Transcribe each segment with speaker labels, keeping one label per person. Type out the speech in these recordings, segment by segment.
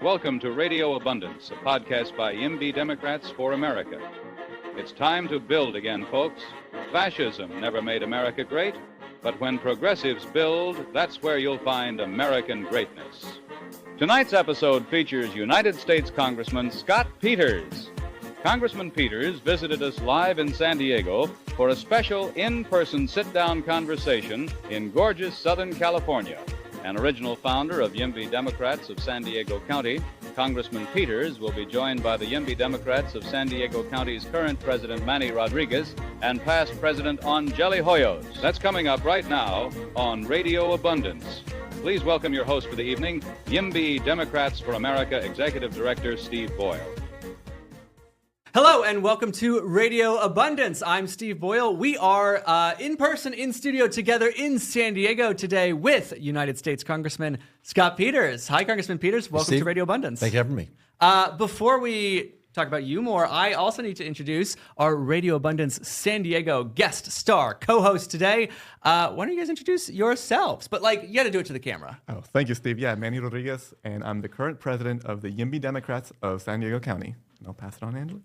Speaker 1: Welcome to Radio Abundance, a podcast by YIMBY Democrats for America. It's time to build again, folks. Fascism never made America great, but when progressives build, that's where you'll find American greatness. Tonight's episode features United States Congressman Scott Peters. Congressman Peters visited us live in San Diego for a special in-person sit-down conversation in gorgeous Southern California. An original founder of YIMBY Democrats of San Diego County, Congressman Peters will be joined by the YIMBY Democrats of San Diego County's current President Manny Rodriguez and past President Angeli Hoyos. That's coming up right now on Radio Abundance. Please welcome your host for the evening, YIMBY Democrats for America Executive Director Steve Boyle.
Speaker 2: Hello and welcome to Radio Abundance. I'm Steve Boyle. We are in person, in studio together in San Diego today with United States Congressman Scott Peters. Hi, Congressman Peters. Welcome
Speaker 3: Steve.
Speaker 2: to Radio Abundance.
Speaker 3: Thank you for having me.
Speaker 2: Before we talk about you more, I also need to introduce our Radio Abundance San Diego guest star co-host today. Why don't you guys introduce yourselves? But you got to do it to the camera.
Speaker 4: Oh, thank you, Steve. Yeah, Manny Rodriguez, and I'm the current president of the YIMBY Democrats of San Diego County. And I'll pass it on to Angeli.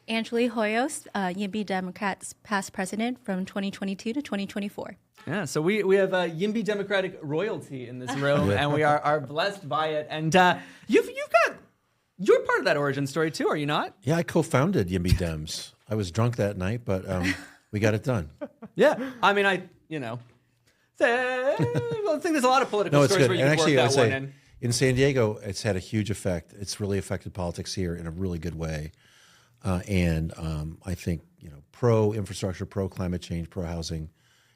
Speaker 5: Angeli Hoyos, YIMBY Democrats past president from 2022 to 2024.
Speaker 2: Yeah, so we have YIMBY Democratic royalty in this room, and we are blessed by it. And you're part of that origin story too, are you not?
Speaker 3: Yeah, I co-founded YIMBY Dems. I was drunk that night, but we got it done.
Speaker 2: Yeah, I mean, I think there's a lot of political
Speaker 3: No, it's
Speaker 2: stories
Speaker 3: good.
Speaker 2: where you
Speaker 3: And
Speaker 2: can
Speaker 3: actually,
Speaker 2: work
Speaker 3: I would
Speaker 2: that one
Speaker 3: say
Speaker 2: in.
Speaker 3: in San Diego, it's had a huge effect. It's really affected politics here in a really good way. I think, pro-infrastructure, pro-climate change, pro-housing,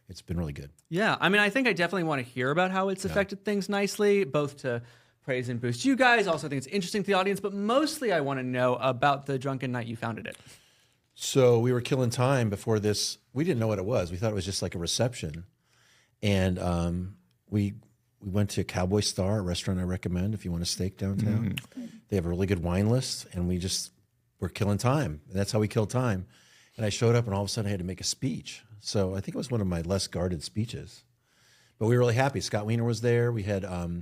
Speaker 3: it's been really good.
Speaker 2: Yeah, I mean, I think I definitely want to hear about how it's affected things nicely, both to praise and boost you guys. Also, I think it's interesting to the audience, but mostly I want to know about the drunken night you founded it.
Speaker 3: So we were killing time before this. We didn't know what it was. We thought it was just like a reception. And we went to Cowboy Star, a restaurant I recommend if you want a steak downtown. Mm-hmm. They have a really good wine list, and we're killing time. And that's how we kill time. And I showed up, and all of a sudden I had to make a speech. So I think it was one of my less guarded speeches. But we were really happy. Scott Wiener was there. We had, a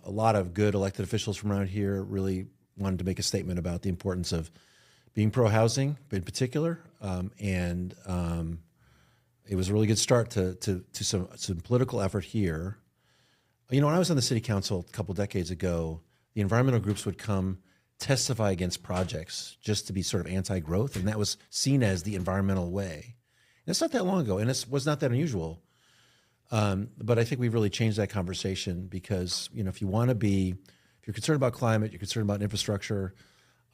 Speaker 3: lot of good elected officials from around here really wanted to make a statement about the importance of being pro-housing in particular. It was a really good start to some political effort here. When I was on the city council a couple decades ago, the environmental groups would come testify against projects just to be sort of anti-growth, and that was seen as the environmental way. And it's not that long ago, and it was not that unusual. But I think we've really changed that conversation because, if you're concerned about climate, you're concerned about infrastructure,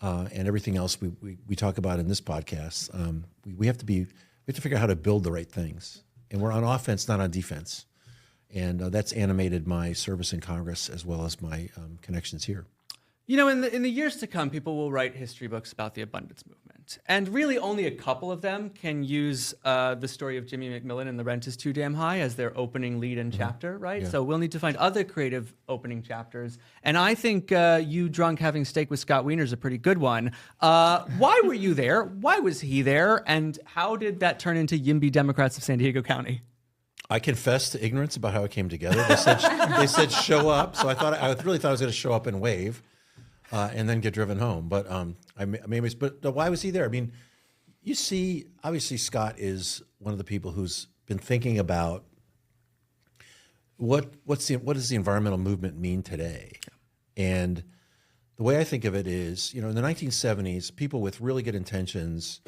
Speaker 3: and everything else we talk about in this podcast, we have to figure out how to build the right things. And we're on offense, not on defense. And that's animated my service in Congress as well as my connections here.
Speaker 2: In the years to come, people will write history books about the abundance movement. And really only a couple of them can use the story of Jimmy McMillan and The Rent is Too Damn High as their opening lead-in chapter, right?
Speaker 3: Yeah.
Speaker 2: So we'll need to find other creative opening chapters. And I think you drunk having steak with Scott Wiener is a pretty good one. Why were you there? Why was he there? And how did that turn into YIMBY Democrats of San Diego County?
Speaker 3: I confess to ignorance about how it came together. They said show up, so I really thought I was going to show up and wave. And then get driven home. But why was he there? I mean, you see, obviously Scott is one of the people who's been thinking about what does the environmental movement mean today? And the way I think of it is, in the 1970s, people with really good intentions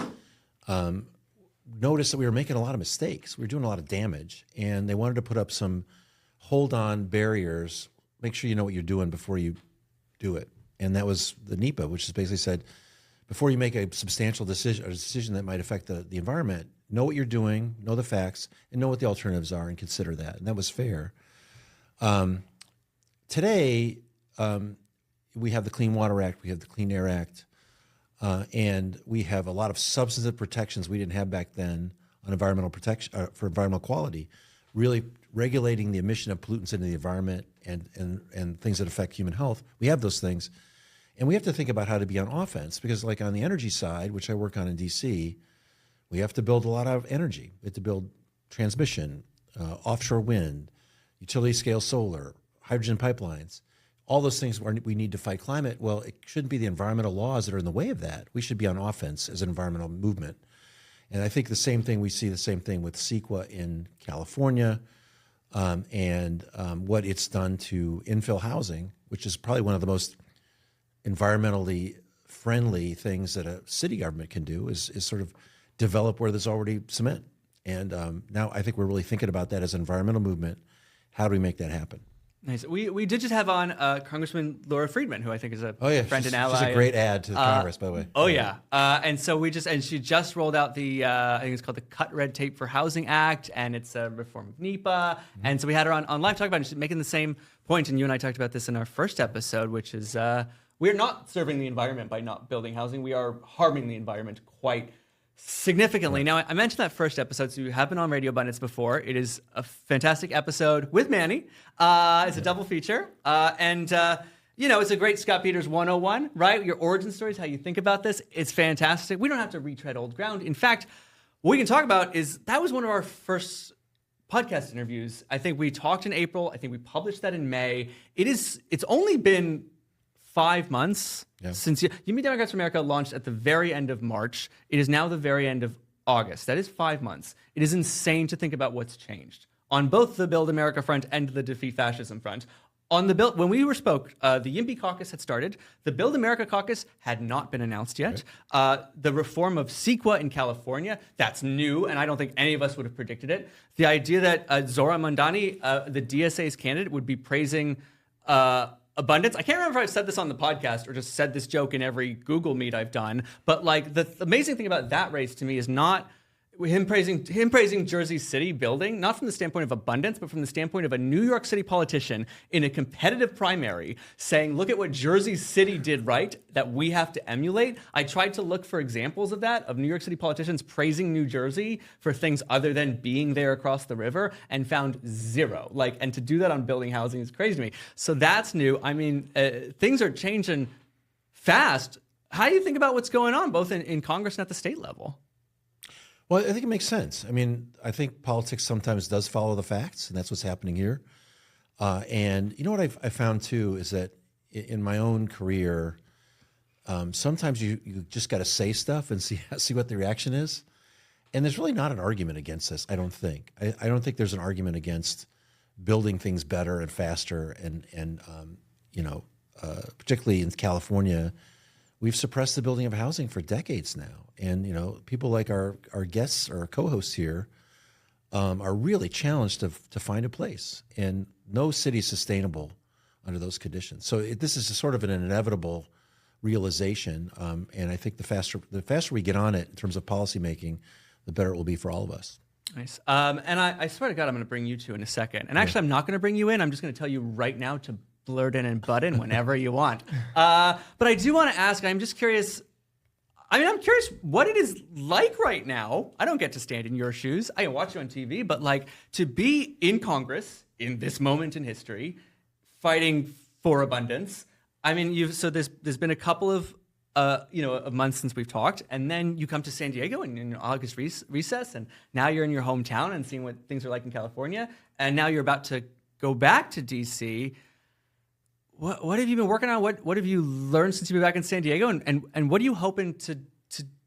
Speaker 3: noticed that we were making a lot of mistakes. We were doing a lot of damage, and they wanted to put up some hold-on barriers, make sure you know what you're doing before you do it. And that was the NEPA, which is basically said, before you make a substantial decision, or a decision that might affect the environment, know what you're doing, know the facts, and know what the alternatives are, and consider that. And that was fair. Today, we have the Clean Water Act, we have the Clean Air Act, and we have a lot of substantive protections we didn't have back then on environmental protection for environmental quality, really regulating the emission of pollutants into the environment and things that affect human health. We have those things. And we have to think about how to be on offense because on the energy side, which I work on in DC, we have to build a lot of energy. We have to build transmission, offshore wind, utility scale solar, hydrogen pipelines. all those things we need to fight climate. Well, it shouldn't be the environmental laws that are in the way of that. We should be on offense as an environmental movement. And I think we see the same thing with CEQA in California, and what it's done to infill housing, which is probably one of the most environmentally friendly things that a city government can do is sort of develop where there's already cement. And now I think we're really thinking about that as an environmental movement. How do we make that happen?
Speaker 2: Nice. We did just have on Congressman Laura Friedman, who I think is a friend and ally.
Speaker 3: She's a great add to the Congress, by the way.
Speaker 2: Oh yeah. And so she just rolled out the I think it's called the Cut Red Tape for Housing Act, and it's a reform of NEPA. Mm-hmm. And so we had her on live talk about it. She's making the same point, and you and I talked about this in our first episode, which is we're not serving the environment by not building housing. We are harming the environment quite significantly. Now, I mentioned that first episode, so you have been on Radio Abundance before. It is a fantastic episode with Manny. It's a double feature. And it's a great Scott Peters 101, right? Your origin stories, how you think about this. It's fantastic. We don't have to retread old ground. In fact, what we can talk about is that was one of our first podcast interviews. I think we talked in April. I think we published that in May. It's only been 5 months since YIMBY Democrats for America launched at the very end of March. It is now the very end of August. That is 5 months. It is insane to think about what's changed on both the Build America front and the Defeat Fascism front. On the when we spoke, the YIMBY caucus had started. The Build America caucus had not been announced yet. Right. The reform of CEQA in California, that's new, and I don't think any of us would have predicted it. The idea that Zora Mandani, the DSA's candidate, would be praising abundance. I can't remember if I've said this on the podcast or just said this joke in every Google Meet I've done. But like the amazing thing about that race to me is not him praising Jersey City building, not from the standpoint of abundance, but from the standpoint of a New York City politician in a competitive primary saying, look at what Jersey City did right that we have to emulate. I tried to look for examples of that, of New York City politicians praising New Jersey for things other than being there across the river, and found zero. And to do that on building housing is crazy to me. So that's new. I mean, things are changing fast. How do you think about what's going on both in Congress and at the state level?
Speaker 3: Well, I think it makes sense. I mean, I think politics sometimes does follow the facts, and that's what's happening here. And you know what I found too is that in my own career, sometimes you just got to say stuff and see what the reaction is. And there's really not an argument against this, I don't think. I don't think there's an argument against building things better and faster. And particularly in California, we've suppressed the building of housing for decades now. And, people like our guests or our co-hosts here are really challenged to find a place. And no city is sustainable under those conditions. So this is sort of an inevitable realization. And I think the faster we get on it in terms of policymaking, the better it will be for all of us.
Speaker 2: Nice. And I swear to God, I'm going to bring you two in a second. And actually, I'm not going to bring you in. I'm just going to tell you right now to blurt in and butt in whenever you want. But I do want to ask, I'm just curious. I'm curious what it is like right now. I don't get to stand in your shoes. I can watch you on TV, but to be in Congress in this moment in history, fighting for abundance. I mean, there's been a couple of months since we've talked, and then you come to San Diego in August recess, and now you're in your hometown and seeing what things are like in California, and now you're about to go back to DC. What have you been working on? What have you learned since you've been back in San Diego? And what are you hoping to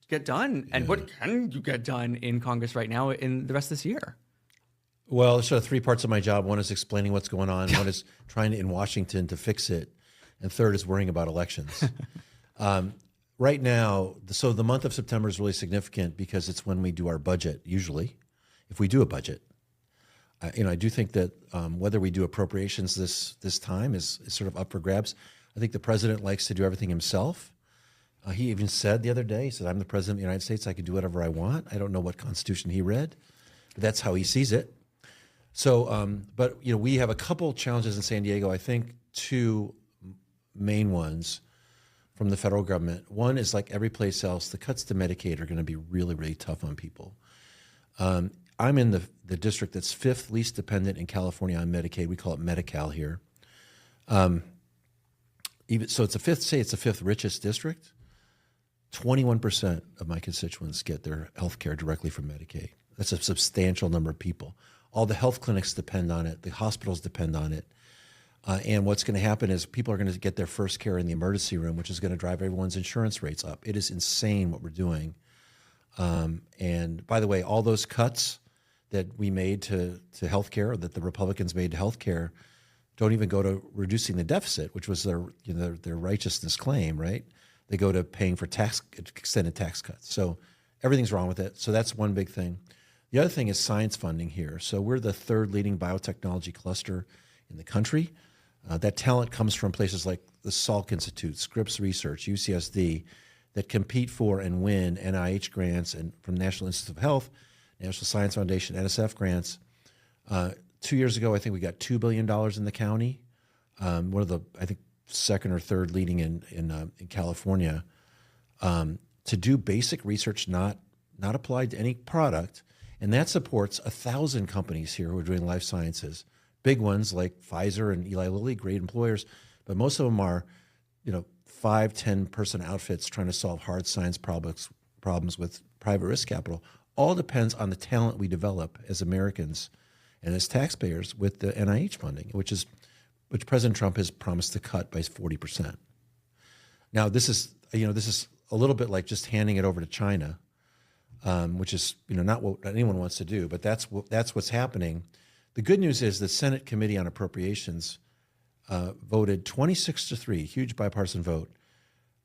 Speaker 2: get done? And what can you get done in Congress right now in the rest of this year?
Speaker 3: Well, there's sort of three parts of my job. One is explaining what's going on. One is trying in Washington to fix it. And third is worrying about elections. Right now, so the month of September is really significant because it's when we do our budget, usually, if we do a budget. I do think that whether we do appropriations this time is sort of up for grabs. I think the president likes to do everything himself. He even said the other day, he said, I'm the president of the United States. I can do whatever I want. I don't know what Constitution he read, but that's how he sees it. So, but we have a couple challenges in San Diego. I think two main ones from the federal government. One is like every place else, the cuts to Medicaid are going to be really, really tough on people. I'm in the district that's fifth least dependent in California on Medicaid. We call it Medi-Cal here. So it's the fifth richest district. 21% of my constituents get their health care directly from Medicaid. That's a substantial number of people. All the health clinics depend on it. The hospitals depend on it. And what's going to happen is people are going to get their first care in the emergency room, which is going to drive everyone's insurance rates up. It is insane what we're doing. And by the way, all those cuts that we made to healthcare, or that the Republicans made to healthcare, don't even go to reducing the deficit, which was their righteousness claim, right? They go to paying for extended tax cuts. So everything's wrong with it. So that's one big thing. The other thing is science funding here. So we're the third leading biotechnology cluster in the country. That talent comes from places like the Salk Institute, Scripps Research, UCSD, that compete for and win NIH grants, and from National Institutes of Health, National Science Foundation, NSF grants. 2 years ago, I think we got $2 billion in the county. One of the, I think, second or third leading in California, to do basic research not applied to any product. And that supports 1,000 companies here who are doing life sciences. Big ones like Pfizer and Eli Lilly, great employers, but most of them are, 5, 10-person outfits trying to solve hard science problems with private risk capital. All depends on the talent we develop as Americans and as taxpayers with the NIH funding, which President Trump has promised to cut by 40%. Now, this is a little bit like just handing it over to China, which is not what anyone wants to do, but that's what's happening. The good news is the Senate Committee on Appropriations voted 26-3, huge bipartisan vote.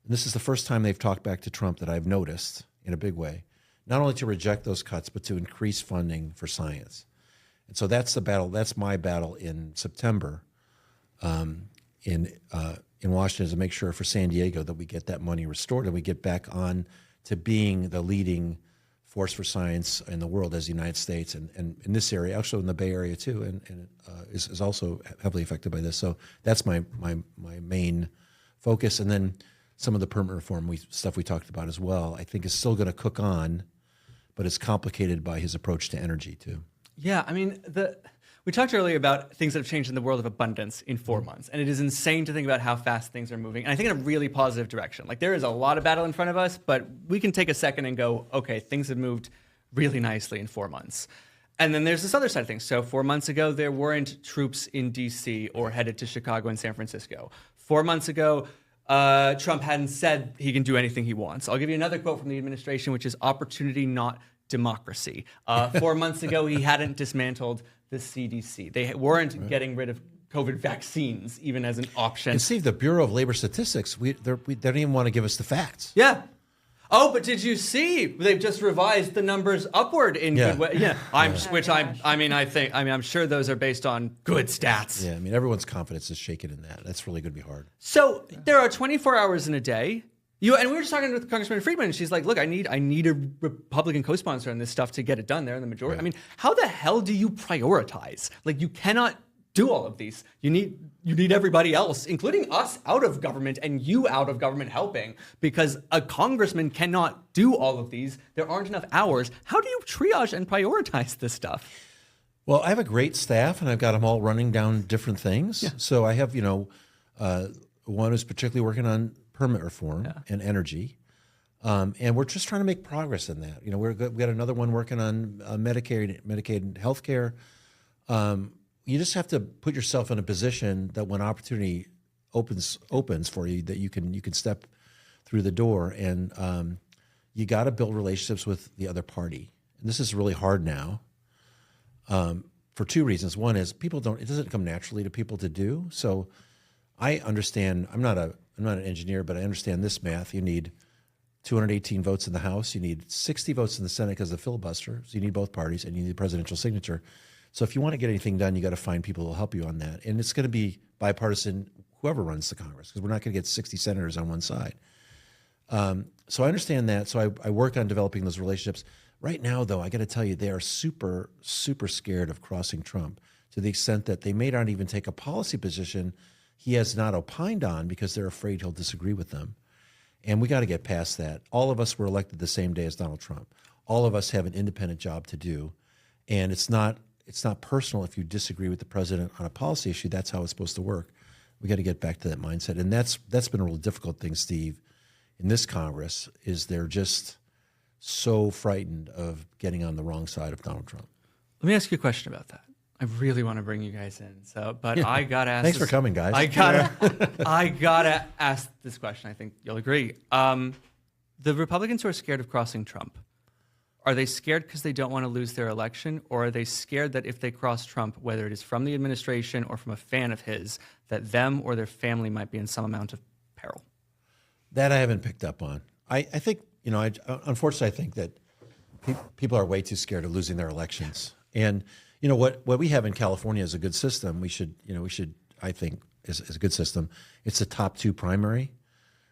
Speaker 3: And this is the first time they've talked back to Trump that I've noticed in a big way, not only to reject those cuts, but to increase funding for science. And so that's the battle. That's my battle in September in Washington, is to make sure for San Diego that we get that money restored and we get back on to being the leading force for science in the world as the United States, and in this area, actually in the Bay Area too, and is also heavily affected by this. So that's my main focus. And then some of the permit reform stuff we talked about as well, I think is still going to cook on, but it's complicated by his approach to energy too.
Speaker 2: Yeah, I mean, we talked earlier about things that have changed in the world of abundance in 4 months, and it is insane to think about how fast things are moving, and I think in a really positive direction. Like, there is a lot of battle in front of us, but we can take a second and go, okay, things have moved really nicely in 4 months. And then there's this other side of things. So 4 months ago, there weren't troops in D.C. or headed to Chicago and San Francisco. 4 months ago, Trump hadn't said he can do anything he wants. I'll give you another quote from the administration, which is opportunity, not democracy. 4 months ago, he hadn't dismantled the CDC. They weren't getting rid of COVID vaccines even as an option.
Speaker 3: And Steve, the Bureau of Labor Statistics, they don't even want to give us the facts.
Speaker 2: Yeah. Oh, but did you see they've just revised the numbers upward in good way? Yeah. I'm sure those are based on good stats.
Speaker 3: Yeah, I mean, everyone's confidence is shaken in that. That's really going to be hard.
Speaker 2: So there are 24 hours in a day. And we were just talking with Congressman Friedman, and she's like, look, I need a Republican co-sponsor on this stuff to get it done. They're in the majority. Right. I mean, how the hell do you prioritize? Like, you cannot do all of these. You need everybody else, including us, out of government and you out of government helping, because a congressman cannot do all of these. There aren't enough hours. How do you triage and prioritize this stuff?
Speaker 3: Well, I have a great staff, and I've got them all running down different things. Yeah. So I have, one who's particularly working on permit reform and energy. And we're just trying to make progress in that. We got another one working on Medicaid and healthcare. You just have to put yourself in a position that when opportunity opens for you, that you can step through the door, and you got to build relationships with the other party. And this is really hard now for two reasons. One is it doesn't come naturally to people to do. So I understand. I'm not an engineer, but I understand this math. You need 218 votes in the House. You need 60 votes in the Senate because of the filibuster. So you need both parties, and you need a presidential signature. So if you want to get anything done, you got to find people who will help you on that. And it's going to be bipartisan, whoever runs the Congress, because we're not going to get 60 senators on one side. So I understand that. So I work on developing those relationships. Right now, though, I got to tell you, they are super, super scared of crossing Trump, to the extent that they may not even take a policy position he has not opined on because they're afraid he'll disagree with them. And we got to get past that. All of us were elected the same day as Donald Trump. All of us have an independent job to do. And it's not personal if you disagree with the president on a policy issue. That's how it's supposed to work. We got to get back to that mindset. And that's been a really difficult thing, Steve, in this Congress, is they're just so frightened of getting on the wrong side of Donald Trump.
Speaker 2: Let me ask you a question about that. I really want to bring you guys in. But I gotta ask.
Speaker 3: Thanks for coming, guys.
Speaker 2: I gotta ask this question. I think you'll agree. The Republicans who are scared of crossing Trump, are they scared because they don't want to lose their election, or are they scared that if they cross Trump, whether it is from the administration or from a fan of his, that them or their family might be in some amount of peril?
Speaker 3: That I haven't picked up on. I think, unfortunately, I think that people are way too scared of losing their elections. And, what we have in California is a good system. We should, I think, is a good system. It's a top 2 primary.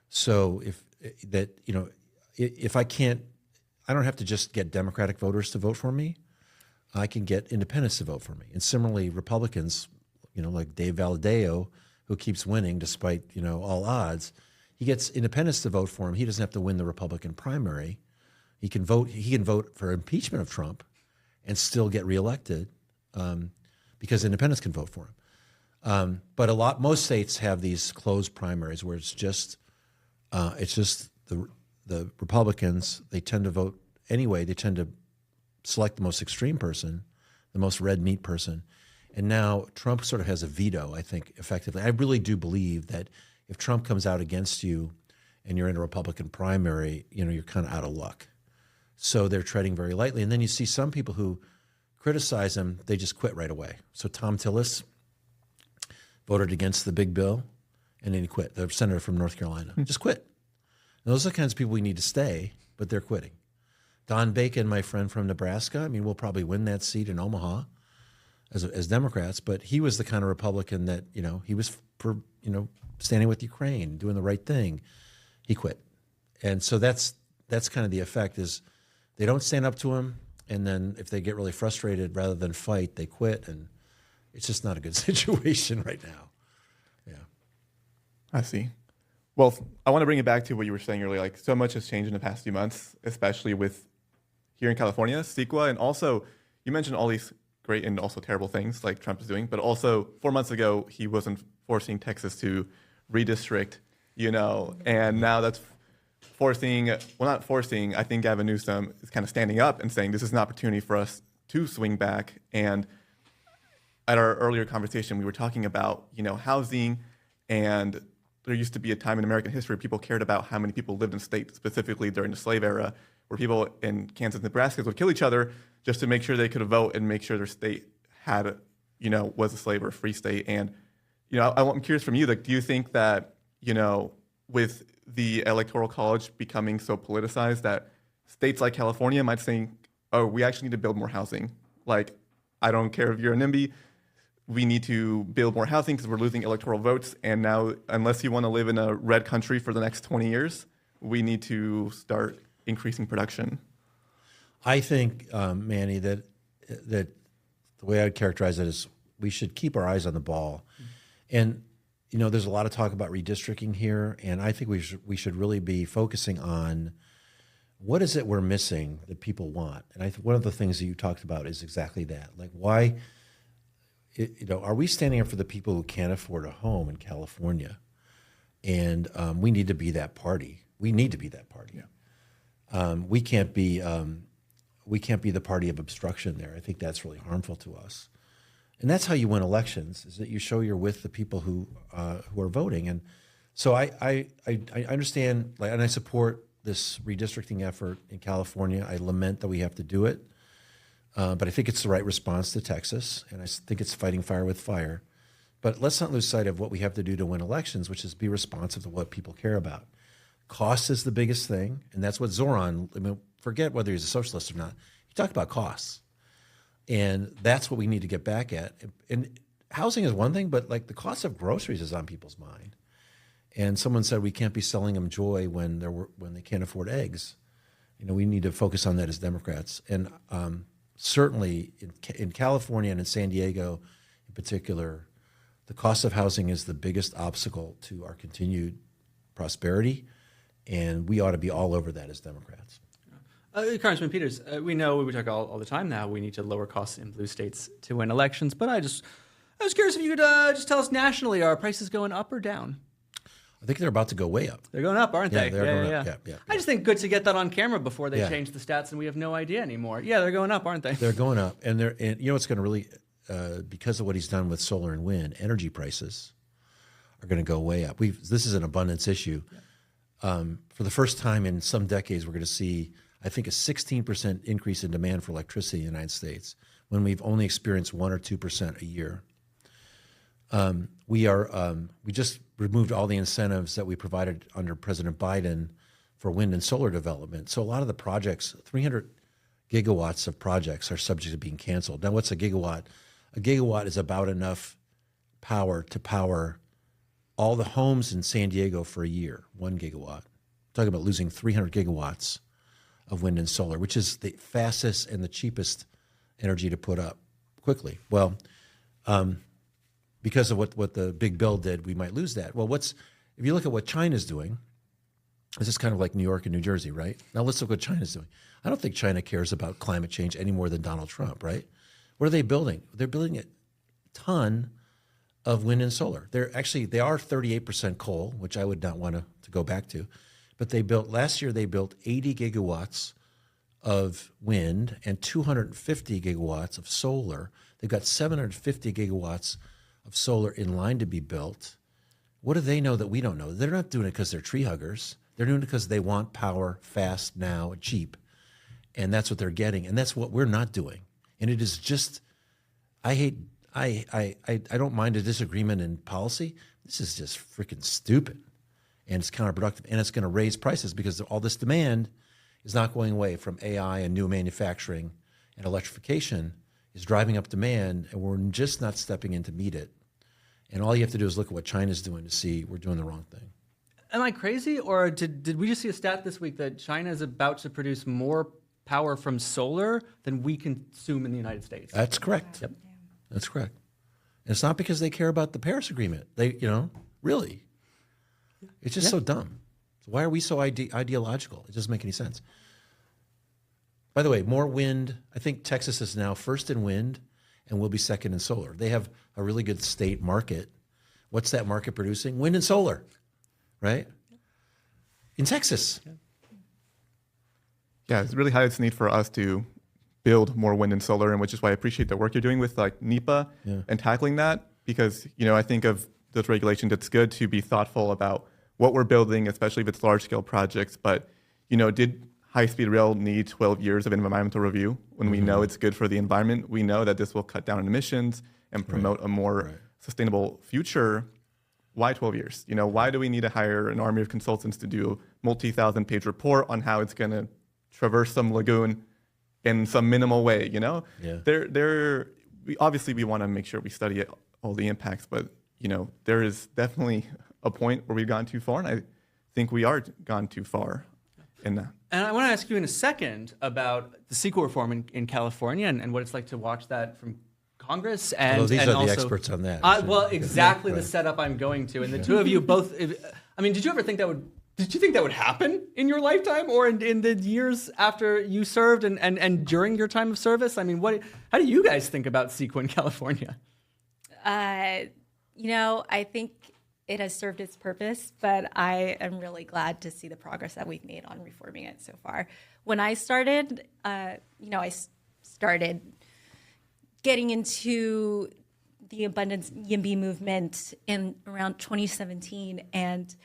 Speaker 3: So if I can't, I don't have to just get Democratic voters to vote for me. I can get independents to vote for me. And similarly, Republicans, like Dave Valadao, who keeps winning despite, all odds, he gets independents to vote for him. He doesn't have to win the Republican primary. He can vote for impeachment of Trump and still get reelected because independents can vote for him. But most states have these closed primaries where it's just the Republicans. They tend to vote anyway. They tend to select the most extreme person, the most red meat person. And now Trump sort of has a veto, I think, effectively. I really do believe that if Trump comes out against you and you're in a Republican primary, you're kind of out of luck. So they're treading very lightly. And then you see some people who criticize him, they just quit right away. So Tom Tillis voted against the big bill, and then he quit. The senator from North Carolina just quit. And those are the kinds of people we need to stay, but they're quitting. Don Bacon, my friend from Nebraska, we'll probably win that seat in Omaha as Democrats, but he was the kind of Republican that, he was for, standing with Ukraine, doing the right thing. He quit. And so that's kind of the effect is they don't stand up to him, and then if they get really frustrated, rather than fight, they quit, and it's just not a good situation right now. Yeah.
Speaker 4: I see. Well, I want to bring it back to what you were saying earlier. Like, so much has changed in the past few months, especially with here in California, CEQA, and also you mentioned all these great and also terrible things like Trump is doing, but also 4 months ago, he wasn't forcing Texas to redistrict, and now that's not forcing, I think Gavin Newsom is kind of standing up and saying this is an opportunity for us to swing back. And at our earlier conversation, we were talking about, housing, and there used to be a time in American history people cared about how many people lived in state, specifically during the slave era, where people in Kansas, Nebraska would kill each other just to make sure they could vote and make sure their state had, was a slave or a free state. And, I'm curious from you, like, do you think that, with the Electoral College becoming so politicized that states like California might think, oh, we actually need to build more housing. Like, I don't care if you're a NIMBY, we need to build more housing because we're losing electoral votes. And now, unless you want to live in a red country for the next 20 years, we need to start increasing production.
Speaker 3: I think, Manny, that the way I'd characterize it is we should keep our eyes on the ball. And there's a lot of talk about redistricting here, and I think we should really be focusing on what is it we're missing that people want. And one of the things that you talked about is exactly that. Like, why, are we standing up for the people who can't afford a home in California? And we need to be that party. We need to be that party. Yeah. We can't be the party of obstruction there. I think that's really harmful to us. And that's how you win elections, is that you show you're with the people who are voting. And so I understand, and I support this redistricting effort in California. I lament that we have to do it, but I think it's the right response to Texas, and I think it's fighting fire with fire. But let's not lose sight of what we have to do to win elections, which is be responsive to what people care about. Cost is the biggest thing, and that's what Zoran, forget whether he's a socialist or not. He talked about costs. And that's what we need to get back at. And housing is one thing, but like the cost of groceries is on people's mind. And someone said we can't be selling them joy when they can't afford eggs. We need to focus on that as Democrats. And certainly in California and in San Diego in particular, the cost of housing is the biggest obstacle to our continued prosperity. And we ought to be all over that as Democrats.
Speaker 2: Congressman Peters, we know we talk all the time now, we need to lower costs in blue states to win elections, but I was curious if you could just tell us nationally, are prices going up or down?
Speaker 3: I think they're about to go way up.
Speaker 2: They're going up, aren't they?
Speaker 3: They're going up. Yeah.
Speaker 2: I just think good to get that on camera before they change the stats and we have no idea anymore. Yeah, they're going up, aren't they?
Speaker 3: They're going up, and what's going to really because of what he's done with solar and wind, energy prices are going to go way up. This is an abundance issue. For the first time in some decades, we're going to see, I think, a 16% increase in demand for electricity in the United States when we've only experienced 1 or 2% a year. We just removed all the incentives that we provided under President Biden for wind and solar development. So a lot of the projects, 300 gigawatts of projects, are subject to being canceled. Now, what's a gigawatt? A gigawatt is about enough power to power all the homes in San Diego for a year, 1 gigawatt. Talking about losing 300 gigawatts of wind and solar, which is the fastest and the cheapest energy to put up quickly. Well, because of what the big bill did, we might lose that. Well, if you look at what China's doing, this is kind of like New York and New Jersey, right? Now let's look what China's doing. I don't think China cares about climate change any more than Donald Trump, right? What are they building? They're building a ton of wind and solar. They are 38% coal, which I would not want to go back to. But last year they built 80 gigawatts of wind and 250 gigawatts of solar. They've got 750 gigawatts of solar in line to be built. What do they know that we don't know? They're not doing it because they're tree huggers. They're doing it because they want power fast, now, cheap. And that's what they're getting. And that's what we're not doing. And it is just, I don't mind a disagreement in policy. This is just freaking stupid. And it's counterproductive. And it's going to raise prices because all this demand is not going away from AI and new manufacturing, and electrification is driving up demand, and we're just not stepping in to meet it. And all you have to do is look at what China's doing to see we're doing the wrong thing.
Speaker 2: Am I crazy, or did we just see a stat this week that China is about to produce more power from solar than we consume in the United States?
Speaker 3: That's correct. Yep. That's correct. And it's not because they care about the Paris Agreement. They, really. It's just so dumb. So why are we so ideological? It doesn't make any sense. By the way, more wind. I think Texas is now first in wind and will be second in solar. They have a really good state market. What's that market producing? Wind and solar, right? In Texas.
Speaker 4: Yeah, it's really highlights the need for us to build more wind and solar, and which is why I appreciate the work you're doing with like NEPA and tackling that, because I think of those regulations, it's good to be thoughtful about what we're building, especially if it's large scale projects. But did high-speed rail need 12 years of environmental review when we know it's good for the environment? We know that this will cut down on emissions and promote a more sustainable future. Why 12 years? Why do we need to hire an army of consultants to do a multi-thousand-page report on how it's going to traverse some lagoon in some minimal way? We want to make sure we study all the impacts, but there is definitely a point where we've gone too far, and I think we are gone too far in that.
Speaker 2: And I want to ask you in a second about the CEQA reform in California and what it's like to watch that from Congress. And
Speaker 3: these
Speaker 2: and
Speaker 3: are
Speaker 2: also,
Speaker 3: the experts on that.
Speaker 2: Well, exactly the setup I'm going to. And the two of you both, did you ever think did you think that would happen in your lifetime or in the years after you served and during your time of service? How do you guys think about CEQA in California?
Speaker 5: I think it has served its purpose, but I am really glad to see the progress that we've made on reforming it so far. When I started, I started getting into the abundance YIMBY movement in around 2017, and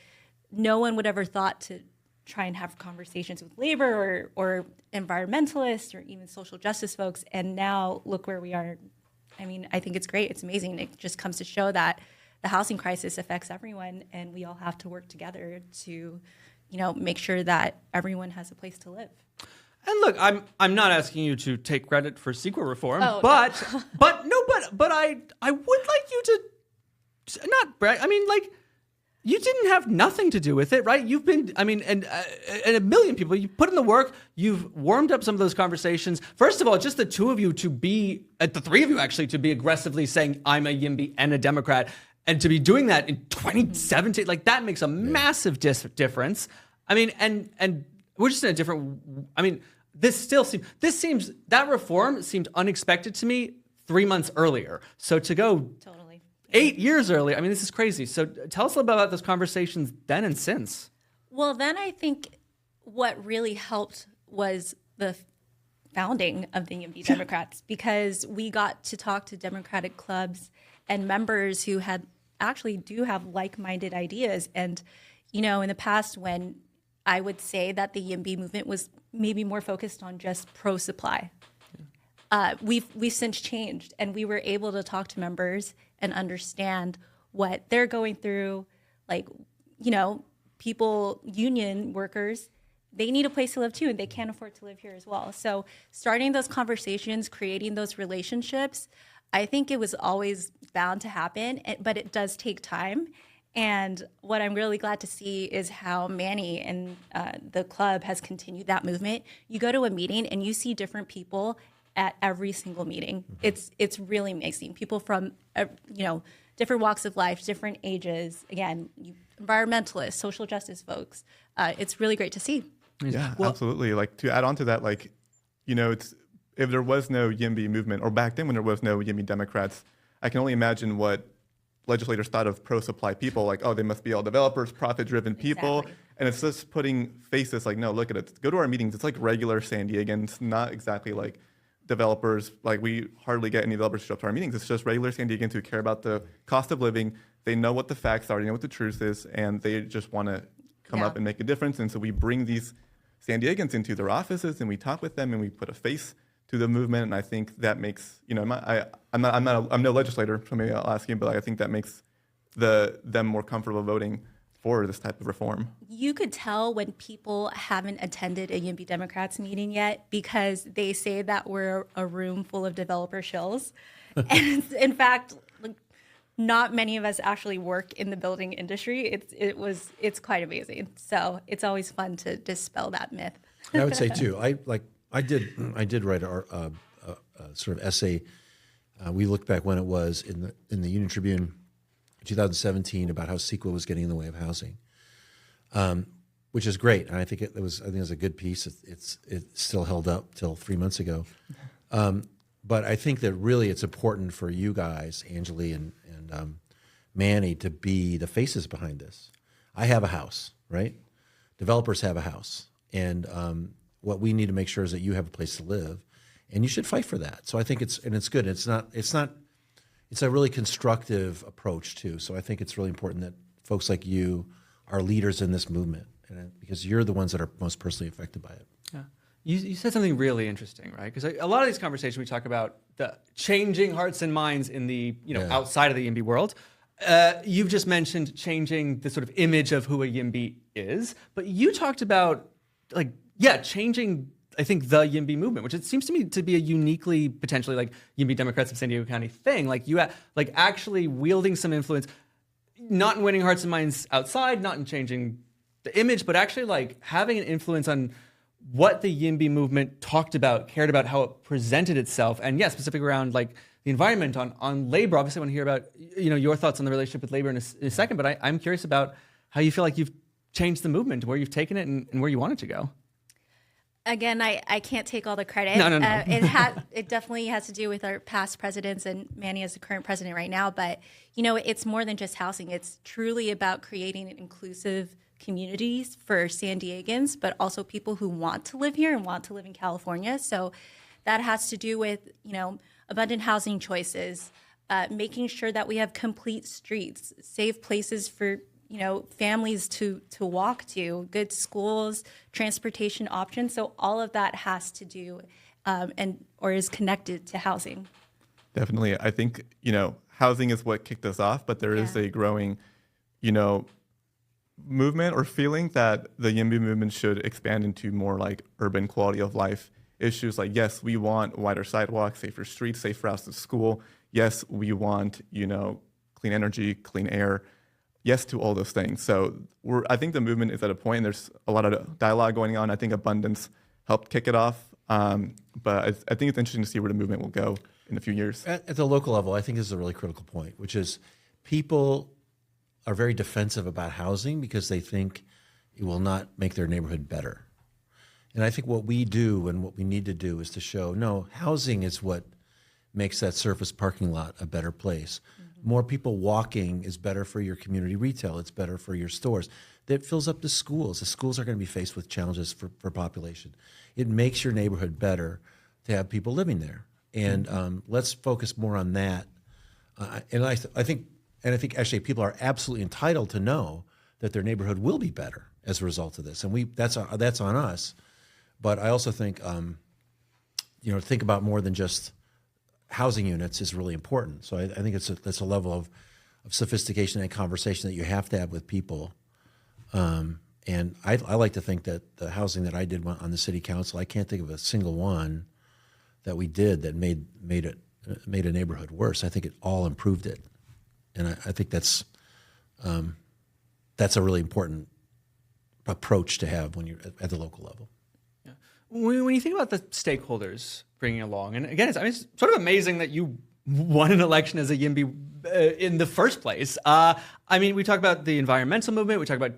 Speaker 5: no one would ever thought to try and have conversations with labor or environmentalists or even social justice folks. And now look where we are. I think it's great. It's amazing. It just comes to show that the housing crisis affects everyone, and we all have to work together to, make sure that everyone has a place to live.
Speaker 2: And look, I'm not asking you to take credit for CEQA reform,
Speaker 5: Oh,
Speaker 2: but I would like you to not brag. You didn't have nothing to do with it, right? You've been, and a million people, you put in the work, you've warmed up some of those conversations. First of all, just the two of you the three of you actually, to be aggressively saying, I'm a YIMBY and a Democrat, and to be doing that in 2017, that makes a massive difference. And we're just in a different, that reform seemed unexpected to me 3 months earlier. So to go
Speaker 5: Totally.
Speaker 2: 8 years earlier, this is crazy. So tell us a little bit about those conversations then and since.
Speaker 5: Well, then I think what really helped was the founding of the YIMBY Democrats, because we got to talk to Democratic clubs and members who do have like-minded ideas. And, in the past, when I would say that the YIMBY movement was maybe more focused on just pro-supply, we've since changed, and we were able to talk to members and understand what they're going through. Like, people, union workers, they need a place to live too, and they can't afford to live here as well. So starting those conversations, creating those relationships, I think it was always bound to happen, but it does take time. And what I'm really glad to see is how Manny and the club has continued that movement. You go to a meeting and you see different people at every single meeting. It's really amazing. People from different walks of life, different ages. Again, environmentalists, social justice folks. It's really great to see.
Speaker 4: Yeah, absolutely. Like, to add on to that, like, it's, if there was no YIMBY movement, or back then when there was no YIMBY Democrats, I can only imagine what legislators thought of pro-supply people, like, oh, they must be all developers, profit-driven people.
Speaker 5: Exactly.
Speaker 4: And it's just putting faces like, no, look at it. Go to our meetings. It's like regular San Diegans, not exactly like developers. Like, we hardly get any developers to show up to our meetings. It's just regular San Diegans who care about the cost of living. They know what the facts are, they know what the truth is, and they just want to come up and make a difference. And so we bring these San Diegans into their offices, and we talk with them, and we put a face to the movement. And I think that makes, I'm no legislator, so maybe I'll ask you, but I think that makes them more comfortable voting for this type of reform. You
Speaker 5: could tell when people haven't attended a YIMBY Democrats meeting yet, because they say that we're a room full of developer shills. And in fact, not many of us actually work in the building industry. It's quite amazing. So it's always fun to dispel that myth.
Speaker 3: I would say too. I did write a sort of essay. We looked back when it was in the Union Tribune, 2017, about how CEQA was getting in the way of housing, which is great. And I think it was a good piece. It's still held up till 3 months ago. But I think that really it's important for you guys, Angeli and Manny, to be the faces behind this. I have a house, right? Developers have a house. And what we need to make sure is that you have a place to live, and you should fight for that. So I think it's good. It's a really constructive approach too. So I think it's really important that folks like you are leaders in this movement, because you're the ones that are most personally affected by it.
Speaker 2: Yeah. You said something really interesting, right? Because a lot of these conversations, we talk about the changing hearts and minds in the outside of the YIMBY world. You've just mentioned changing the sort of image of who a YIMBY is, but you talked about changing, I think, the YIMBY movement, which it seems to me to be a uniquely, potentially, like, YIMBY Democrats of San Diego County thing. Like, you actually wielding some influence, not in winning hearts and minds outside, not in changing the image, but actually like having an influence on what the YIMBY movement talked about, cared about, how it presented itself, and specifically around like the environment, on labor. Obviously, I want to hear about your thoughts on the relationship with labor in a second, but I'm curious about how you feel like you've changed the movement, where you've taken it, and where you want it to go.
Speaker 5: Again, I can't take all the credit.
Speaker 2: No.
Speaker 5: It definitely has to do with our past presidents and Manny as the current president right now. But, it's more than just housing. It's truly about creating an inclusive communities for San Diegans, but also people who want to live here and want to live in California. So that has to do with, abundant housing choices, making sure that we have complete streets, safe places for families to walk to, good schools, transportation options. So all of that has to do or is connected to housing.
Speaker 4: Definitely. I think, housing is what kicked us off, but there is a growing, movement or feeling that the YIMBY movement should expand into more like urban quality of life issues. Like, yes, we want wider sidewalks, safer streets, safer routes to school. Yes, we want, clean energy, clean air. Yes to all those things. So I think the movement is at a point, and there's a lot of dialogue going on. I think abundance helped kick it off. But I think it's interesting to see where the movement will go in a few years.
Speaker 3: At the local level, I think this is a really critical point, which is people are very defensive about housing because they think it will not make their neighborhood better. And I think what we do and what we need to do is to show, no, housing is what makes that surface parking lot a better place. Mm-hmm. More people walking is better for your community retail. It's better for your stores. That fills up the schools. The schools are going to be faced with challenges for population. It makes your neighborhood better. to have people living there. And let's focus more on that. And I think actually people are absolutely entitled to know that their neighborhood will be better as a result of this. And that's on us. But I also think, think about more than just housing units is really important. So I think that's a level of sophistication and conversation that you have to have with people. And I like to think that the housing that I did on the city council, I can't think of a single one that we did that made a neighborhood worse. I think it all improved it. And I think that's a really important approach to have when you're at the local level.
Speaker 2: Yeah. When you think about the stakeholders bringing along, and again, it's sort of amazing that you won an election as a YIMBY in the first place. We talk about the environmental movement, we talk about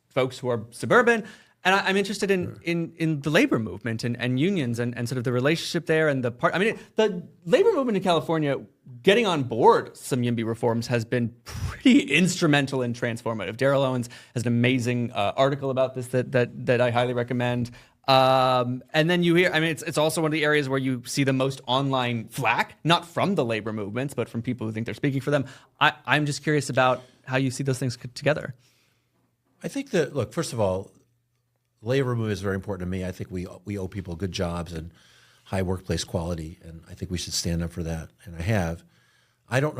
Speaker 2: folks who are suburban, and I'm interested in the labor movement and unions and sort of the relationship there and the part. The labor movement in California getting on board some YIMBY reforms has been pretty instrumental and transformative. Daryl Owens has an amazing article about this that I highly recommend. And then you hear, it's also one of the areas where you see the most online flack, not from the labor movements, but from people who think they're speaking for them. I'm just curious about how you see those things together.
Speaker 3: I think that, look, first of all, labor movement is very important to me. I think we owe people good jobs and high workplace quality, and I think we should stand up for that, and I have. I don't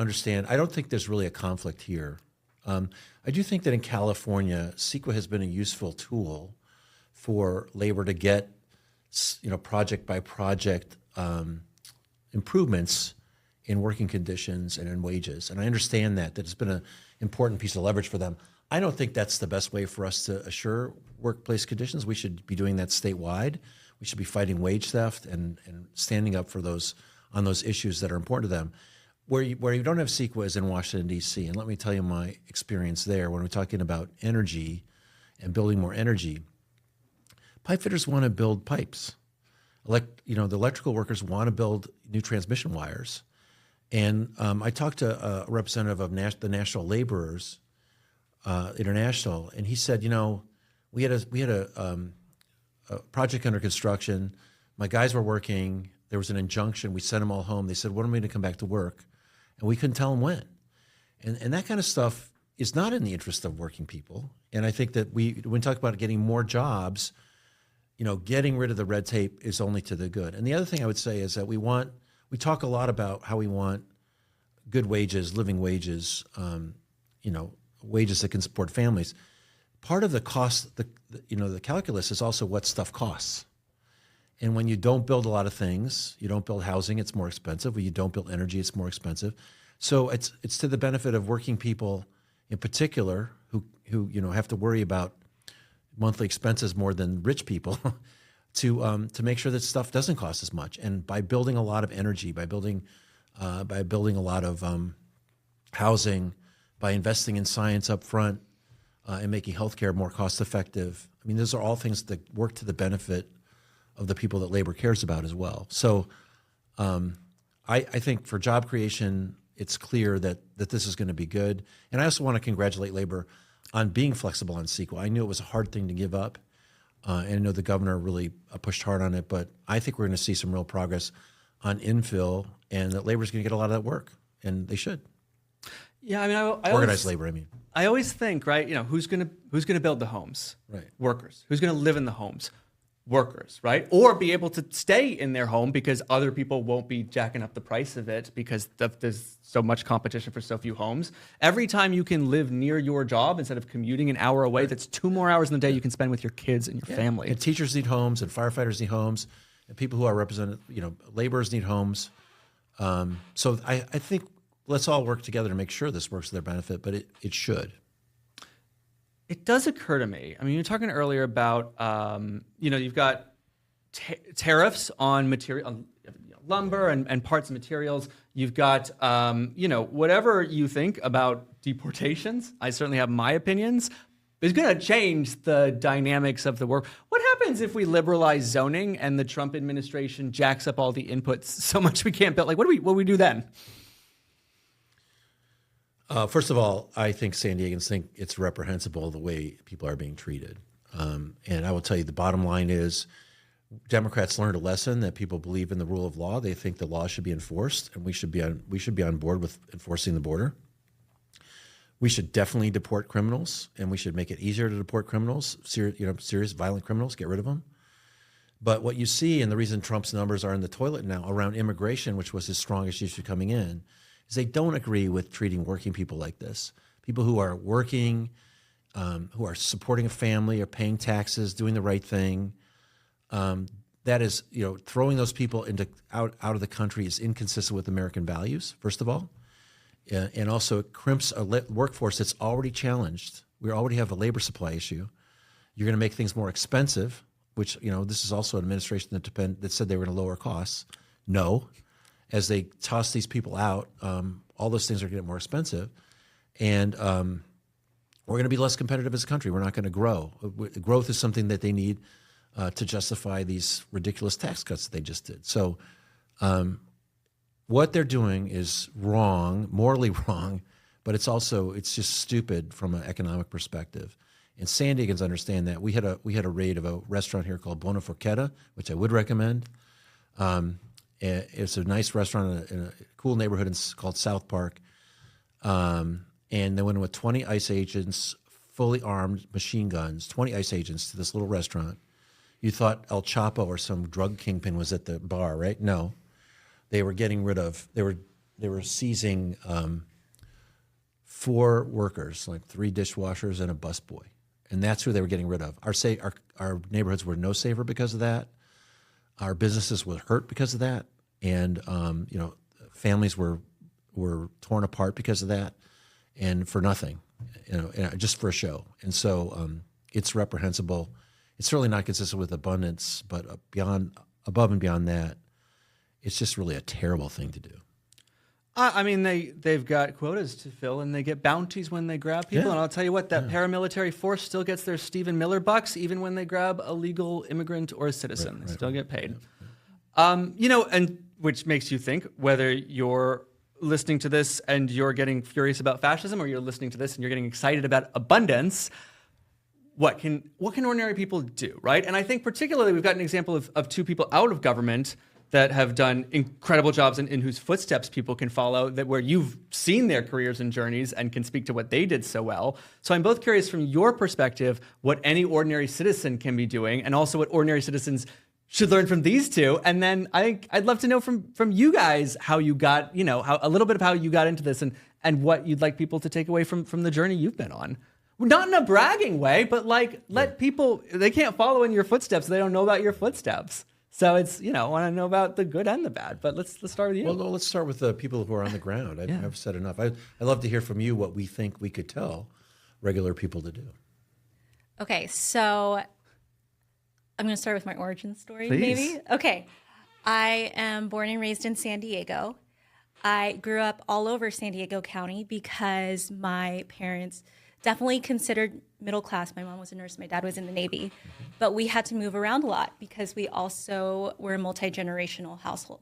Speaker 3: think there's really a conflict here. I do think that in California, CEQA has been a useful tool for labor to get, project by project improvements in working conditions and in wages. And I understand that it's been an important piece of leverage for them. I don't think that's the best way for us to assure workplace conditions. We should be doing that statewide. We should be fighting wage theft and standing up for those issues that are important to them. Where you don't have CEQA is in Washington, D.C. And let me tell you my experience there when we're talking about energy and building more energy. Pipe fitters want to build pipes. The electrical workers want to build new transmission wires. And I talked to a representative of the National Laborers International, and he said, we had a project under construction. My guys were working. There was an injunction. We sent them all home. They said, when are we going to come back to work? And we couldn't tell them when. And that kind of stuff is not in the interest of working people. And I think that when we talk about getting more jobs, getting rid of the red tape is only to the good. And the other thing I would say is that we talk a lot about how we want good wages, living wages, wages that can support families. Part of the cost, the calculus is also what stuff costs. And when you don't build a lot of things, you don't build housing, it's more expensive. When you don't build energy, it's more expensive. So it's to the benefit of working people in particular who have to worry about monthly expenses more than rich people to make sure that stuff doesn't cost as much. And by building a lot of energy, by building a lot of housing, by investing in science up front and making healthcare more cost effective. Those are all things that work to the benefit of the people that labor cares about as well. So I think for job creation, it's clear that this is going to be good. And I also want to congratulate labor on being flexible on CEQA. I knew it was a hard thing to give up. And I know the governor really pushed hard on it, but I think we're going to see some real progress on infill, and that labor's going to get a lot of that work, and they should.
Speaker 2: Yeah,
Speaker 3: organized labor.
Speaker 2: I always think, right? Who's gonna build the homes?
Speaker 3: Right.
Speaker 2: Workers. Who's gonna live in the homes? Workers, right? Or be able to stay in their home because other people won't be jacking up the price of it because there's so much competition for so few homes. Every time you can live near your job instead of commuting an hour away, that's 2 more hours in the day you can spend with your kids and your family.
Speaker 3: And teachers need homes, and firefighters need homes, and people who are represented, laborers need homes. So I think let's all work together to make sure this works to their benefit, but it should.
Speaker 2: It does occur to me. You were talking earlier about, you've got tariffs on material, lumber and parts and materials. You've got, whatever you think about deportations. I certainly have my opinions. It's going to change the dynamics of the work. What happens if we liberalize zoning and the Trump administration jacks up all the inputs so much we can't build? What do we do then?
Speaker 3: First of all, I think San Diegans think it's reprehensible the way people are being treated. And I will tell you, the bottom line is Democrats learned a lesson that people believe in the rule of law. They think the law should be enforced, and we should be on board with enforcing the border. We should definitely deport criminals, and we should make it easier to deport criminals, serious violent criminals, get rid of them. But what you see, and the reason Trump's numbers are in the toilet now around immigration, which was his strongest issue coming in, is they don't agree with treating working people like this. People who are working, who are supporting a family, are paying taxes, doing the right thing. That is, throwing those people out of the country is inconsistent with American values, first of all. And also it crimps a workforce that's already challenged. We already have a labor supply issue. You're going to make things more expensive, which, this is also an administration that said they were going to lower costs. No. As they toss these people out, all those things are going to get more expensive. And we're going to be less competitive as a country. We're not going to grow. Growth is something that they need to justify these ridiculous tax cuts that they just did. So what they're doing is wrong, morally wrong, but it's just stupid from an economic perspective. And San Diegans understand that. We had a raid of a restaurant here called Buona Forchetta, which I would recommend. It's a nice restaurant in a cool neighborhood called South Park. And they went in with 20 ICE agents, fully armed machine guns, 20 ICE agents to this little restaurant. You thought El Chapo or some drug kingpin was at the bar, right? No. They were getting rid of, they were seizing 4 workers, like 3 dishwashers and a busboy. And that's who they were getting rid of. Our neighborhoods were no safer because of that. Our businesses were hurt because of that. And, families were torn apart because of that, and for nothing, just for a show. And so it's reprehensible. It's certainly not consistent with abundance, but above and beyond that, it's just really a terrible thing to do.
Speaker 2: I mean, they've got quotas to fill, and they get bounties when they grab people.
Speaker 3: Yeah.
Speaker 2: And I'll tell you what, that paramilitary force still gets their Stephen Miller bucks, even when they grab a legal immigrant or a citizen. They still get paid. And which makes you think whether you're listening to this and you're getting furious about fascism, or you're listening to this and you're getting excited about abundance. What can ordinary people do, right? And I think particularly we've got an example of 2 people out of government that have done incredible jobs in whose footsteps people can follow, that where you've seen their careers and journeys and can speak to what they did so well. So I'm both curious from your perspective what any ordinary citizen can be doing, and also what ordinary citizens should learn from these 2. And then I'd love to know from you guys how you got, a little bit of how you got into this and what you'd like people to take away from the journey you've been on. Not in a bragging way, but let people, they can't follow in your footsteps. They don't know about your footsteps. So it's, I want to know about the good and the bad, but let's start with you.
Speaker 3: Well, no, let's start with the people who are on the ground. I've said enough. I'd love to hear from you what we think we could tell regular people to do.
Speaker 5: Okay, so I'm going to start with my origin story,
Speaker 2: Please.
Speaker 5: maybe. Okay, I am born and raised in San Diego. I grew up all over San Diego County because my parents definitely considered middle class. My mom was a nurse, my dad was in the Navy, but we had to move around a lot because we also were a multi-generational household.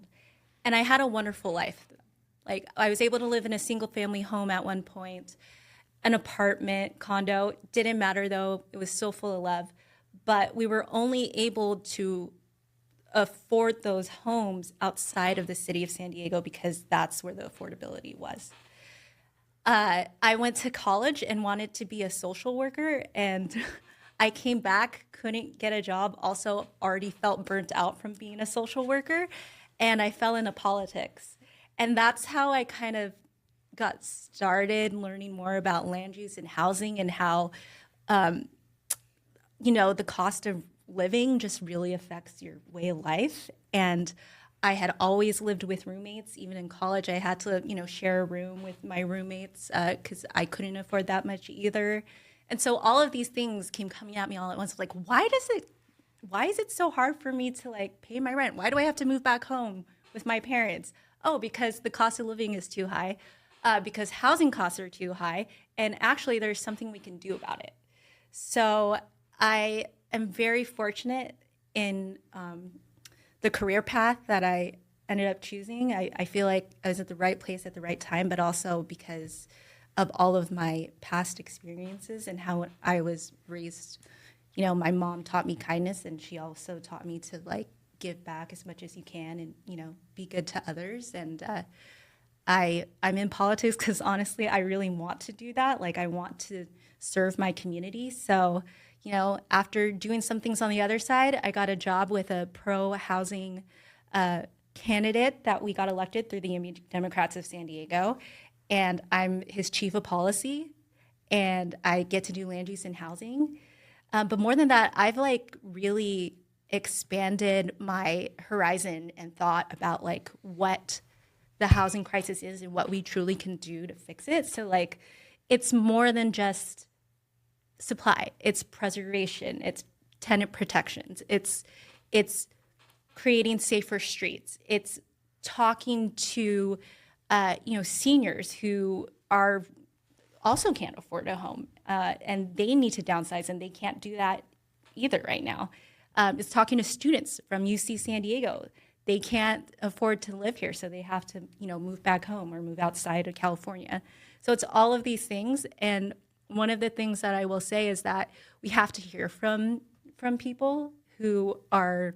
Speaker 5: And I had a wonderful life. Like, I was able to live in a single family home at one point, an apartment, condo. Didn't matter though, it was still full of love. But we were only able to afford those homes outside of the city of San Diego because that's where the affordability was. I went to college and wanted to be a social worker, and I came back, couldn't get a job, also already felt burnt out from being a social worker, and I fell into politics. And that's how I kind of got started learning more about land use and housing, and how, the cost of living just really affects your way of life. And I had always lived with roommates. Even in college, I had to, share a room with my roommates because I couldn't afford that much either. And so all of these things came coming at me all at once. Like, why is it so hard for me to pay my rent? Why do I have to move back home with my parents? Oh, because the cost of living is too high, because housing costs are too high, and actually there's something we can do about it. So I am very fortunate in the career path that I ended up choosing. I feel like I was at the right place at the right time, but also because of all of my past experiences and how I was raised, my mom taught me kindness, and she also taught me to like give back as much as you can, and be good to others. And I'm in politics because honestly, I really want to do that. Like, I want to serve my community. So, after doing some things on the other side, I got a job with a pro-housing candidate that we got elected through the YIMBY Democrats of San Diego. And I'm his chief of policy, and I get to do land use and housing. But more than that, I've like really expanded my horizon and thought about like what the housing crisis is and what we truly can do to fix it. So like, it's more than just supply, it's preservation, it's tenant protections, it's creating safer streets, it's talking to seniors who are also can't afford a home, and they need to downsize, and they can't do that either right now. It's talking to students from UC San Diego. They can't afford to live here, so they have to, move back home or move outside of California. So it's all of these things. And one of the things that I will say is that we have to hear from people who are,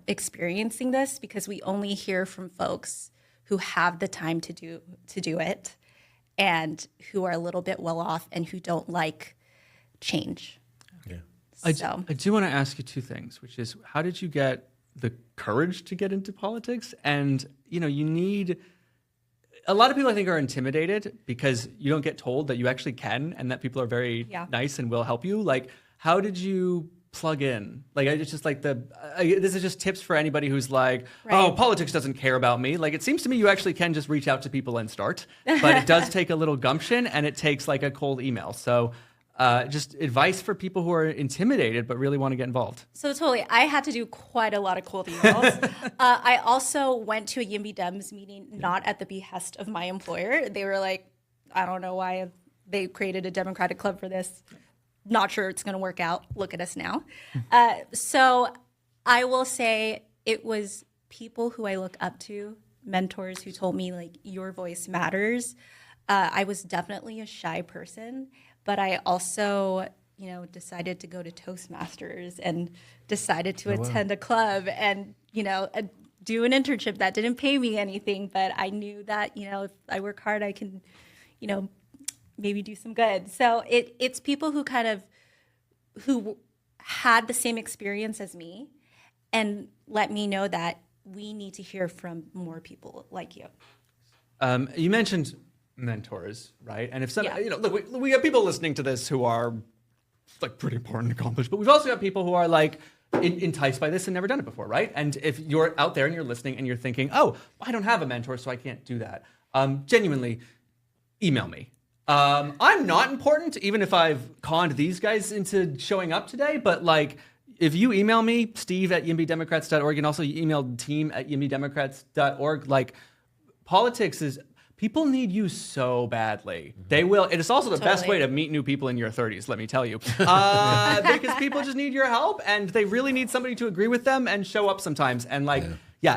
Speaker 5: experiencing this, because we only hear from folks who have the time to do it, and who are a little bit well off and who don't like change.
Speaker 3: Yeah.
Speaker 2: I do want to ask you two things, which is, how did you get the courage to get into politics? And, you need, a lot of people I think are intimidated because you don't get told that you actually can, and that people are very nice and will help you. Like, how did you plug in? Like, it's just like this is just tips for anybody who's like, oh, politics doesn't care about me. Like, it seems to me you actually can just reach out to people and start, but it does take a little gumption, and it takes like a cold email. So just advice for people who are intimidated but really want to get involved.
Speaker 5: So totally, I had to do quite a lot of cold emails. I also went to a YIMBY Dems meeting, not at the behest of my employer. They were like, I don't know why they created a Democratic club for this. Not sure it's going to work out. Look at us now. So I will say it was people who I look up to, mentors who told me, like, your voice matters. I was definitely a shy person, but I also, decided to go to Toastmasters and decided to attend a club and, do an internship that didn't pay me anything, but I knew that, if I work hard, I can, maybe do some good. So it's people who who had the same experience as me and let me know that we need to hear from more people like you.
Speaker 2: You mentioned mentors, right? And if some, look, we have people listening to this who are like pretty important and accomplished, but we've also got people who are like enticed by this and never done it before, right? And if you're out there and you're listening and you're thinking, oh, I don't have a mentor, so I can't do that. Genuinely, email me. I'm not important, even if I've conned these guys into showing up today, but like, if you email me, steve@yimbydemocrats.org, and also you email team@yimbydemocrats.org, like, politics is, people need you so badly. They will. It is also the best way to meet new people in your 30s, let me tell you. Because people just need your help, and they really need somebody to agree with them and show up sometimes. And like,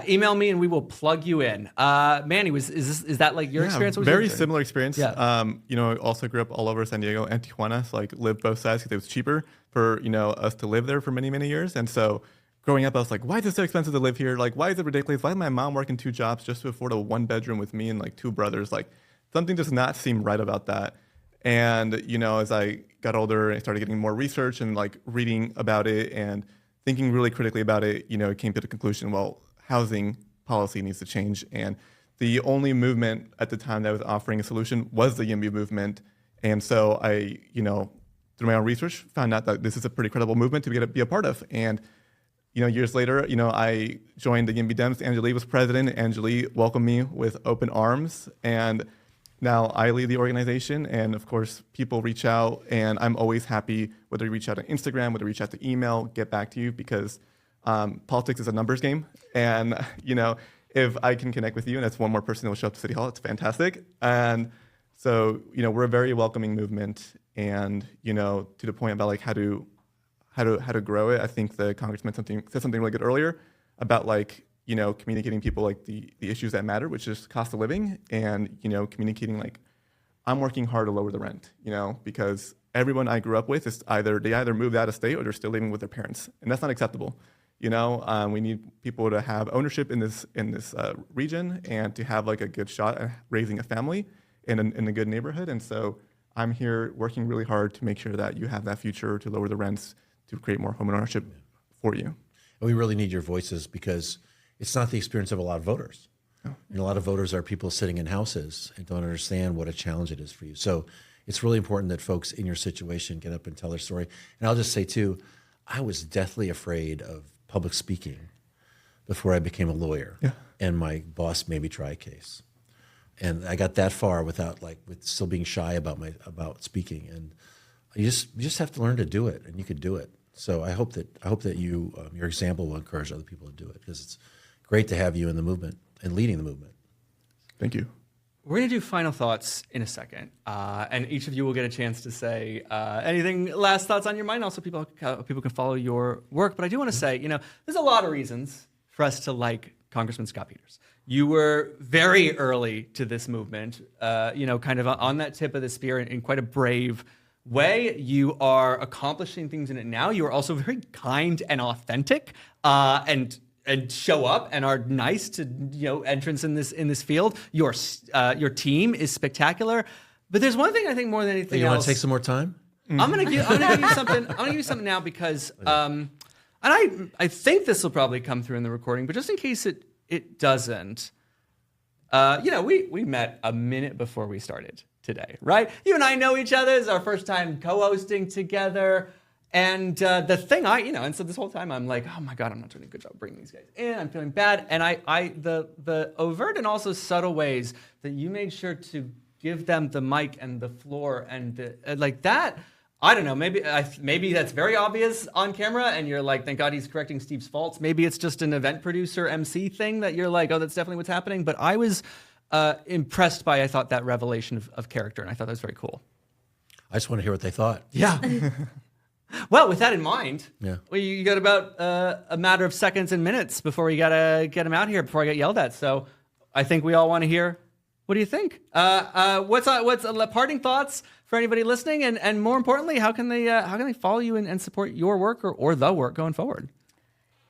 Speaker 2: email me and we will plug you in. Manny, is that like your experience?
Speaker 4: Very similar experience.
Speaker 2: Yeah.
Speaker 4: I also grew up all over San Diego and Tijuana, so like lived both sides because it was cheaper for us to live there for many, many years. And so growing up, I was like, why is it so expensive to live here? Like, why is it ridiculous? Why is my mom working 2 jobs just to afford a 1-bedroom with me and like 2 brothers? Like, something does not seem right about that. And, as I got older, I started getting more research and like reading about it and thinking really critically about it, it came to the conclusion, well, housing policy needs to change. And the only movement at the time that was offering a solution was the YIMBY movement. And so I, through my own research, found out that this is a pretty credible movement to be a part of. And years later, I joined the YIMBY Dems. Angeli was president. Angeli welcomed me with open arms. And now I lead the organization. And of course, people reach out. And I'm always happy, whether you reach out on Instagram, whether you reach out to email, get back to you, because politics is a numbers game. And, if I can connect with you and that's one more person that will show up to City Hall, it's fantastic. And so, we're a very welcoming movement. And, to the point about like how to grow it, I think the Congressman said something really good earlier about like, communicating people like the issues that matter, which is cost of living, and, communicating like, I'm working hard to lower the rent, because everyone I grew up with is either moved out of state or they're still living with their parents, and that's not acceptable. We need people to have ownership in this region and to have like a good shot at raising a family in a good neighborhood. And so I'm here working really hard to make sure that you have that future, to lower the rents, to create more home ownership for you.
Speaker 3: And we really need your voices because it's not the experience of a lot of voters.
Speaker 4: Oh.
Speaker 3: And a lot of voters are people sitting in houses and don't understand what a challenge it is for you. So it's really important that folks in your situation get up and tell their story. And I'll just say too, I was deathly afraid of public speaking before I became a lawyer.
Speaker 4: Yeah.
Speaker 3: And my boss made me try a case. And I got that far with still being shy about speaking. And you just have to learn to do it, and you could do it. So I hope that you your example will encourage other people to do it, because it's great to have you in the movement and leading the movement.
Speaker 4: Thank you.
Speaker 2: We're going to do final thoughts in a second, and each of you will get a chance to say anything, last thoughts on your mind. Also, people can follow your work. But I do want to say, there's a lot of reasons for us to like Congressman Scott Peters. You were very early to this movement, kind of on that tip of the spear in quite a brave way. You are accomplishing things in it now. You are also very kind and authentic, and show up and are nice to entrants in this field. Your team is spectacular. But there's one thing I think more than anything else.
Speaker 3: You want to take some more time?
Speaker 2: I'm gonna give you something. I'm gonna give you something now because, and I think this will probably come through in the recording, but just in case it doesn't, we met a minute before we started today, right? You and I know each other. It's our first time co-hosting together. And the thing and so this whole time I'm like, oh my God, I'm not doing a good job bringing these guys in. I'm feeling bad. And the overt and also subtle ways that you made sure to give them the mic and the floor and like that. I don't know. Maybe that's very obvious on camera, and you're like, thank God he's correcting Steve's faults. Maybe it's just an event producer MC thing that you're like, oh, that's definitely what's happening. But I was impressed by, I thought, that revelation of character, and I thought that was very cool.
Speaker 3: I just want to hear what they thought.
Speaker 2: Yeah. Well, with that in mind,
Speaker 3: yeah.
Speaker 2: You got about a matter of seconds and minutes before we got to get him out here before I get yelled at. So I think we all want to hear, what do you think? What's parting thoughts for anybody listening? And more importantly, how can they follow you and support your work or the work going forward?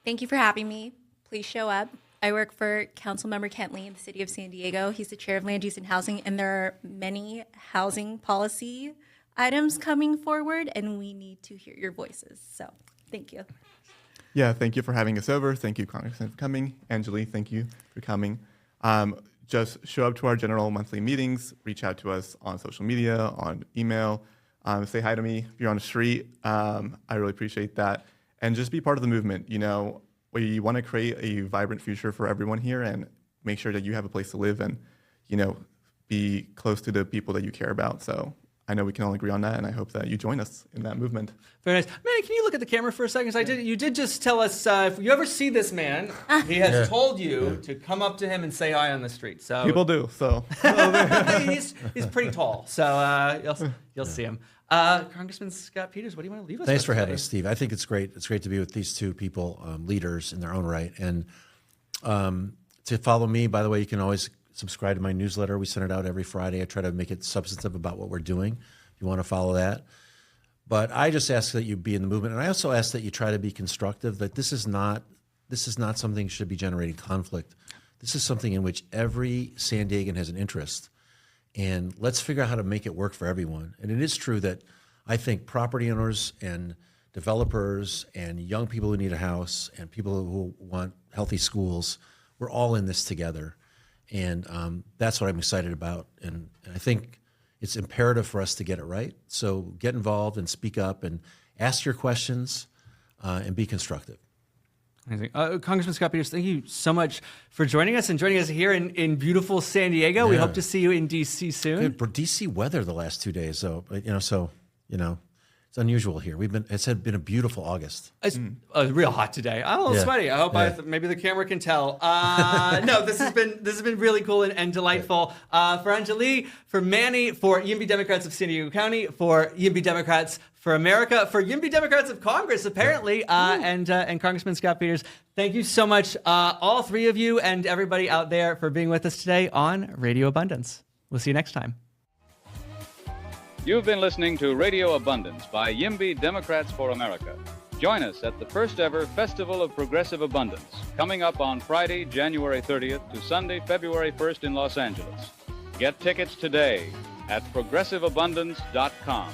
Speaker 5: Thank you for having me. Please show up. I work for Councilmember Kent Lee in the city of San Diego. He's the chair of Land Use and Housing, and there are many housing policy items coming forward, and we need to hear your voices. So thank you.
Speaker 4: Yeah, thank you for having us over. Thank you, Congressman, for coming. Angeli, thank you for coming. Just show up to our general monthly meetings, reach out to us on social media, on email, say hi to me if you're on the street. I really appreciate that. And just be part of the movement. We want to create a vibrant future for everyone here and make sure that you have a place to live and, be close to the people that you care about. So I know we can all agree on that, and I hope that you join us in that movement.
Speaker 2: Very nice. Manny, can you look at the camera for a second? You did just tell us, if you ever see this man, he has told you to come up to him and say hi on the street. So
Speaker 4: people do, so.
Speaker 2: he's pretty tall, so you'll see him. Congressman Scott Peters, what do you want to leave us with?
Speaker 3: Thanks for having us, Steve. I think it's great. It's great to be with these two people, leaders in their own right. And to follow me, by the way, you can always subscribe to my newsletter. We send it out every Friday. I try to make it substantive about what we're doing, if you want to follow that. But I just ask that you be in the movement. And I also ask that you try to be constructive, that this is not something that should be generating conflict. This is something in which every San Diegan has an interest. And let's figure out how to make it work for everyone. And it is true that I think property owners and developers and young people who need a house and people who want healthy schools, we're all in this together. And that's what I'm excited about. And I think it's imperative for us to get it right. So get involved and speak up and ask your questions and be constructive.
Speaker 2: Amazing. Congressman Scott Peters, thank you so much for joining us here in beautiful San Diego. Yeah. We hope to see you in D.C. soon.
Speaker 3: Good. For D.C. weather the last 2 days, though. It's unusual here. It's been a beautiful August.
Speaker 2: It's real hot today. I'm a little sweaty. I hope maybe the camera can tell. No, this has been really cool and delightful. For Angeli, for Manny, for YIMBY Democrats of San Diego County, for YIMBY Democrats for America, for YIMBY Democrats of Congress, apparently, and Congressman Scott Peters. Thank you so much, all three of you and everybody out there, for being with us today on Radio Abundance. We'll see you next time.
Speaker 1: You've been listening to Radio Abundance by YIMBY Democrats for America. Join us at the first ever Festival of Progressive Abundance, coming up on Friday, January 30th to Sunday, February 1st in Los Angeles. Get tickets today at progressiveabundance.com.